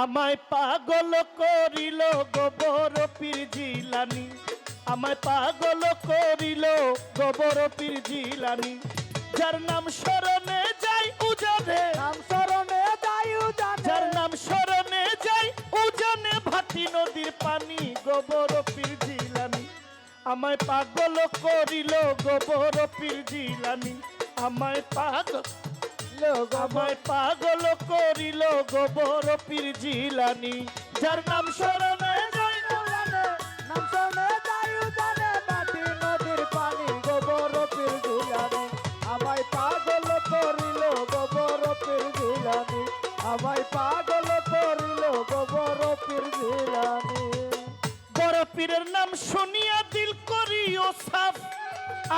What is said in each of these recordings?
আমায় পাগল করিল গোবর পীর জিলানি, আমায় পাগল করিল গোবর পীর জিলানি। যার নাম স্মরণে যাই উজানে, নাম স্মরণে যাই উজানে, যার নাম স্মরণে যাই উজানে ভাটি নদীর পানি গোবর পীর জিলানি। আমায় পাগল করিল গোবর পীর জিলানি, আমায় পাগল আমায় পাগল করিল গোবর পীর জিলানি। যার নাম স্মরণে যাই উজানে, নাম স্মরণে যাই উজানে ভাটি নদীর পানি গোবর পীর জিলানি। আমায় পাগল করিল গোবর পীর জিলানি, আমায় পাগল করিল গোবর পীর জিলানি। বড় পীরের নাম শুনিয়া দিল করিও সাফ,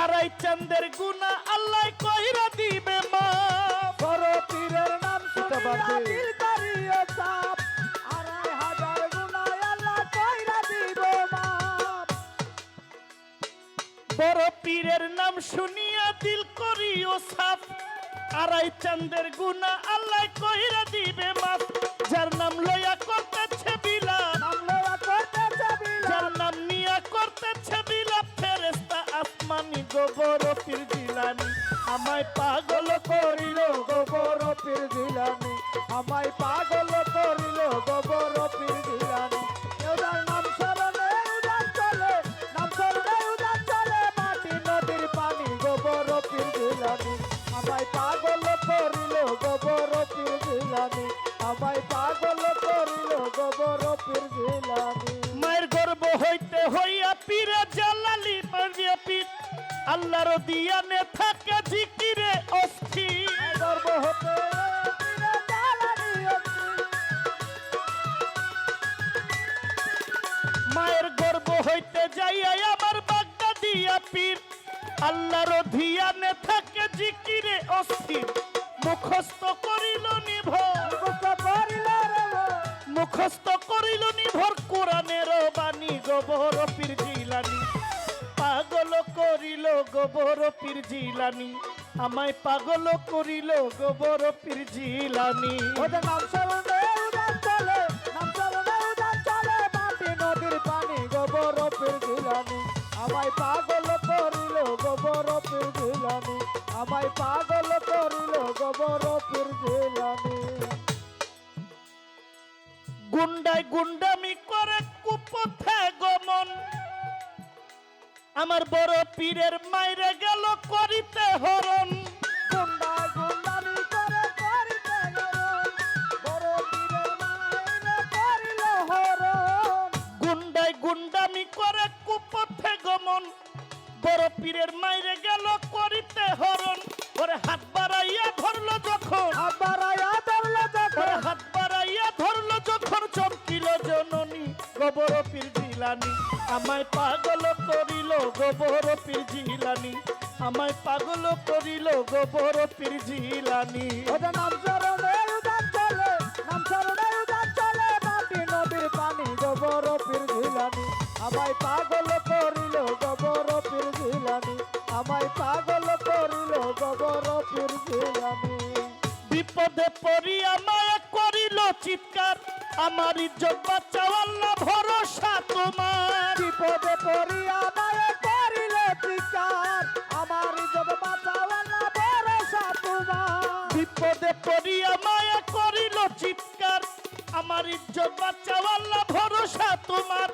আড়াই চাঁদের গুনাহ আল্লাহ কইরা দিবে মাফ। বড় পীরের নাম শুনিয়া দিল করিও সাফ, আড়াই হাজার গুনাহ আল্লাহ কইরা দিবে মাফ। বড় পীরের নাম শুনিয়া দিল করিও সাফ, আড়াই চাঁদের গুনাহ আল্লাহ কইরা দিবে মাফ। যার নাম লইয়া করতেছে বিলাপ, নাম লইয়া করতেছে বিলাপ, যার নাম নিয়া করতেছে বিলাপ ফেরেশতা আসমানি গোবর পীর জিলানি। আমায় পাগল করিল গোবর পীর জিলানি, আমায় পাগল করিল গোবর পীর জিলানি। ওদের নাম স্মরণে উজান চলে, নাম স্মরণে উজান চলে মাটি নদীর পানি গোবর পীর জিলানি। আমায় পাগল করিল গোবর পীর জিলানি, আমায় পাগল করিল গোবর পীর জিলানি। মায়ের গর্ব হইতে হইয়া পীরে জালালি পারিয়া পীর আল্লাহর দিয়ানে থাকে জিকিরে অস্থির। গর্ব হতে পীরে জালালি অস্থির, মায়ের গর্ব হইতে যাইয়া আমার বাগদাদিয়া পীর আল্লাহর ধিয়ানে থাকে জিকিরে অস্থির। মুখস্থ করিল নিভর, মুখস্থ করিল রে ভোর, মুখস্থ করিল নিভর কোরআনের বাণী গোবর পীর জিলানি। পাগল করিল গোবর পীর জিলানি, আমায় পাগল করিল গোবর পীর জিলানি। ওদের নাম স্মরণে উজান চলে, নাম স্মরণে উজান চলে মাটি নদীর পানি গোবর পীর জিলানি। আমায় পাগল করিল গোবর পীর জিলানি, আমায় পাগল করিল গোবর পীর জিলানি। গুন্ডায় গুন্ডামি করে কুপথে গমন, আমার বড় পীরের মাইরে গেল করিতে হরণ। গুন্ডা গুন্ডামি করে করিতে হরণ, বড় পীরের মায়েরে করিল হরণ। গুন্ডায় গুন্ডামি করে কুপথে গমন, বড় পীরের মাইরে গেল করিতে হরণ। ওরে হাত বাড়াইয়া ধরলো যখন, হাত বাড়াইয়া ধরল যখন, ওরে হাত বাড়াইয়া ধরলো যখন চমকিল জননী গোবর পীর জিলানি। আমায় পাগল করিল গোবর পীর জিলানি, আমায় পাগল করিল গোবর পীর জিলানি। ওদের নাম স্মরণে উজান চলে, নাম স্মরণে উজান চলে মাটি নদীর পানি গোবর পীর জিলানি। আমায় পাগল করিল গোবর পীর জিলানি, আমায় পাগল করিল গোবর পীর জিলানি। বিপদে পড়িয়া মায়া করিল চিৎকার, আমার ইজ্জত বাঁচাও আল্লাহ ভরসা তোমার। বিপদে পড়িয়া মায়ে করিল চিৎকার, আমার ইজ্জত বাঁচাও আল্লাহ ভরসা তোমার। বিপদে পড়িয়া মায়া করিল চিৎকার, আমার ইজ্জত বাঁচাও আল্লাহ ভরসা তোমার।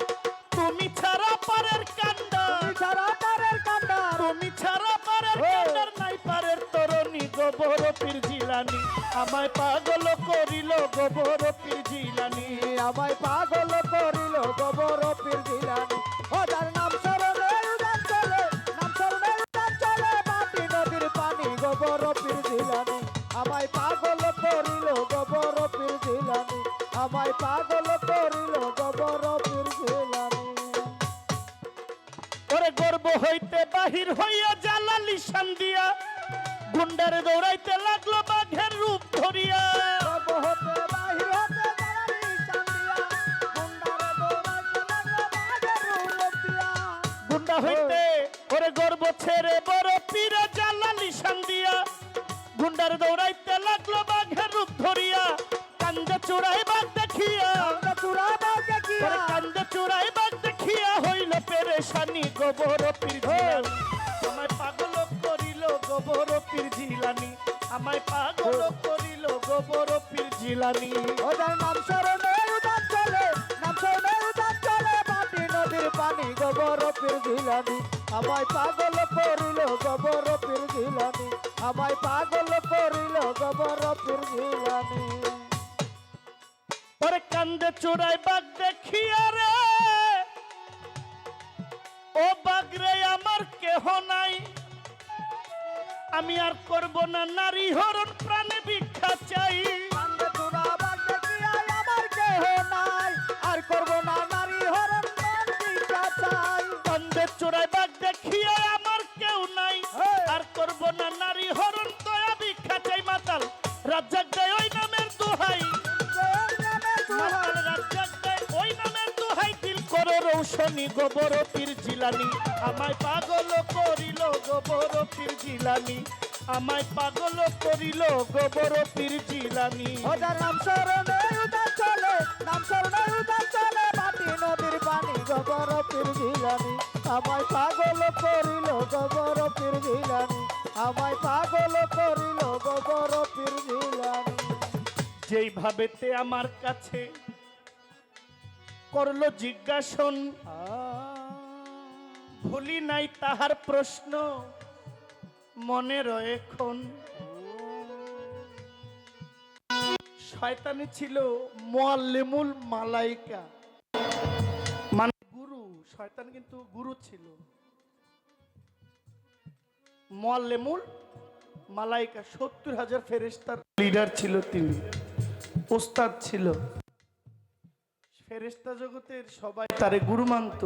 তুমি ছাড়া পারের কান্ডার, তুমি ছাড়া পারের কান্ডার, তুমি ছাড়া পারের কান্ডার নাই পারের তরণী গোবর পীর জিলানি। আমায় পাগল করিল গোবর পীর জিলানি, আমায় পাগল করিল গোবর পীর জিলানি। ওদের নাম স্মরণে উজান চলে, নাম স্মরণে উজান চলে মাটি নদীর পানি গোবর পীর জিলানি। আমায় পাগল করিল গোবর পীর জিলানি, আমায় পাগল করিল গোবর পীর জিলানি। ওরে গর্ব হইতে বাহির হইয়া জালালি শান্দিয়া গুন্ডারে দৌড়াইতে লাগলো বাঘের রূপ ধরিয়া। গর্ব হতে বাহির হতে জালালি চান্দিয়া, গুন্ডারে দৌড়াইতে লাগলো বাঘের রূপ দিয়া। গুন্ডা হইতে ওরে গর্ব ছেড়ে বড় পীরে জালালি শান্দিয়া গুন্ডারে দৌড়াইতে লাগলো বাঘের রূপ ধরিয়া। কান্দে চূড়ায় বাঘ দেখিয়া গোবর পীর জিলানি আমায় পাগল করিল গোবর পীর জিলানি আমায় পাগল করিল গোবর পীর জিলানি ওদের নাম স্মরণে উদান চলে নাম স্মরণে উদান চলে মাটি নদীর পানি গোবর পীর জিলানি আমায় পাগল করিল গোবর পীর জিলানি আমায় পাগল করিল গোবর পীর জিলানি ওরে কান্দে চোরাই বাঘ দেখিয়া রে ও বাগরে আমার কেহ নাই আমি আর করব না নারী হরণ প্রাণে ভিক্ষা চাই কান্দে তোরা বাদ দেখিয়া আমার কেহ নাই আর করব না নারী হরণ প্রাণ ভিক্ষা চাই কান্দে চোরাই বাঘ দেখিয়া আমার কেউ নাই আর করব না নারী হরণ দয়া ভিক্ষা চাই মাতাল রাজ্জাক দেয় ওই নামের দোহাই মাতাল রাজ্জাক দেয় ওই নামের দোহাই দিল করো রৌশনী গোবর পীর জিলানি আমায় পাগল করিল গোবর পীর জিলানি আমায় পাগল করিল গোবর পীর জিলানি ওদের নাম স্মরণে উদান চলে নাম স্মরণে উদান চলে মাটি নদীর পানি গোবর পীর জিলানি আমায় পাগল করিল গোবর পীর জিলানি আমায় পাগল করিল গোবর পীর জিলানি যেইভাবেতে আমার কাছে করলো জিজ্ঞাসন ভুলি নাই তাহার প্রশ্ন মনে রয়েখন শয়তানি ছিল মুআল্লিমুল মালাইকা মানে গুরু শয়তান কিন্তু গুরু ছিল মুআল্লিমুল মালাইকা ৭০,০০০ ফেরেশতার লিডার ছিল তিনি উস্তাদ ছিল ফেরেশতা জগতের সবাই তারে গুরু মানত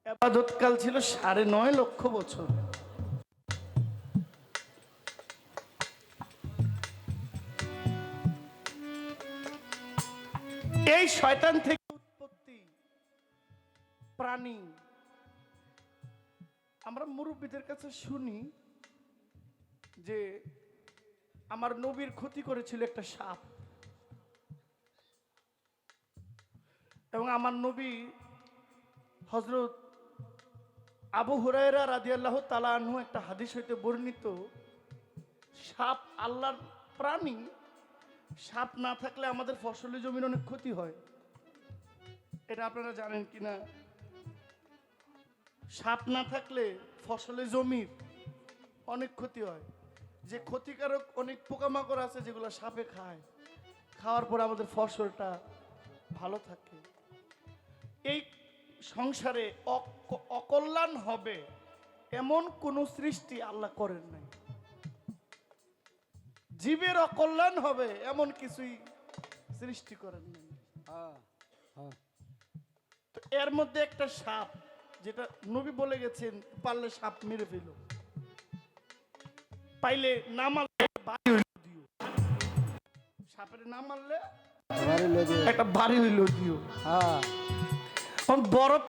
ইবাদতকাল ছিল ৯.৫ লক্ষ বছর এই শয়তান থেকে উৎপত্তি প্রাণী আমরা মুরব্বীদের কাছে শুনি যে আমার নবীর ক্ষতি করেছিল একটা সাপ এবং আমার নবী হযরত আবু হুরায়রা রাদিয়াল্লাহু তাআলা আনহু একটা হাদিস হইতে বর্ণিত সাপ আল্লাহর প্রাণী সাপ না থাকলে আমাদের ফসলি জমির অনেক ক্ষতি হয় এটা আপনারা জানেন কিনা সাপ না থাকলে ফসলি জমির অনেক ক্ষতি হয় যে ক্ষতিকারক অনেক পোকামাকড় আছে যেগুলো সাপে খায় খাওয়ার পর আমাদের ফসলটা ভালো থাকে এই সংসারে অকল্যাণ হবে এমন কোন সৃষ্টি আল্লাহ করেন নাই জীবের অকল্যাণ হবে এমন কিছুই সৃষ্টি করেন নাই তো এর মধ্যে একটা সাপ যেটা নবী বলে গেছেন পারলে সাপ মেরে ফেল পাইলে না মারলে বাড়ি হইল দিও সাপের না মারলে একটা বাড়ি হইল দিও বড়